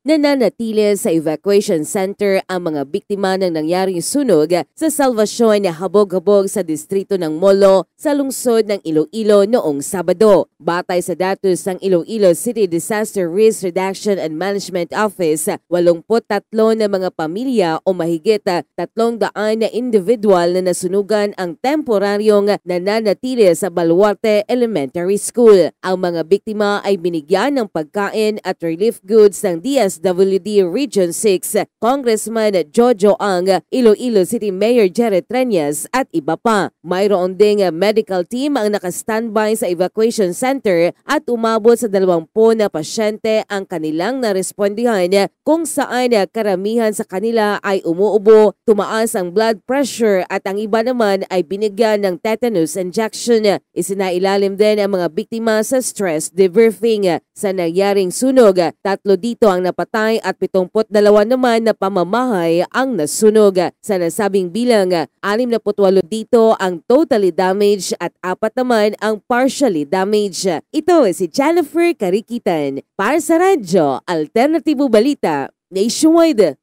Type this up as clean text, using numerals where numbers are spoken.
Nananatili sa evacuation center ang mga biktima ng nangyaring sunog sa Salvacion na habog-habog sa distrito ng Molo sa lungsod ng Iloilo noong Sabado. Batay sa datos ng Iloilo City Disaster Risk Reduction and Management Office, 83 na mga pamilya o mahigit 300 na individual na nasunugan ang temporaryong nananatili sa Baluarte Elementary School. Ang mga biktima ay binigyan ng pagkain at relief goods ng DSWD Region 6, Congressman Jojo Ang, Iloilo City Mayor Jared Treñas at iba pa. Mayroon ding medical team ang nakastandby sa evacuation center at umabot sa 20 na pasyente ang kanilang narespondihan kung saan karamihan sa kanila ay umuubo, tumaas ang blood pressure at ang iba naman ay binigyan ng tetanus injection. Isinailalim din ang mga biktima sa stress debriefing. Sa nangyaring sunog, 3 dito ang napatay at 72 naman na pamamahay ang nasunog. Sa nasabing bilang, 68 dito ang totally damaged at 4 naman ang partially damaged. Ito si Jennifer Karikitan para sa Radyo Alternatibo Balita Nationwide.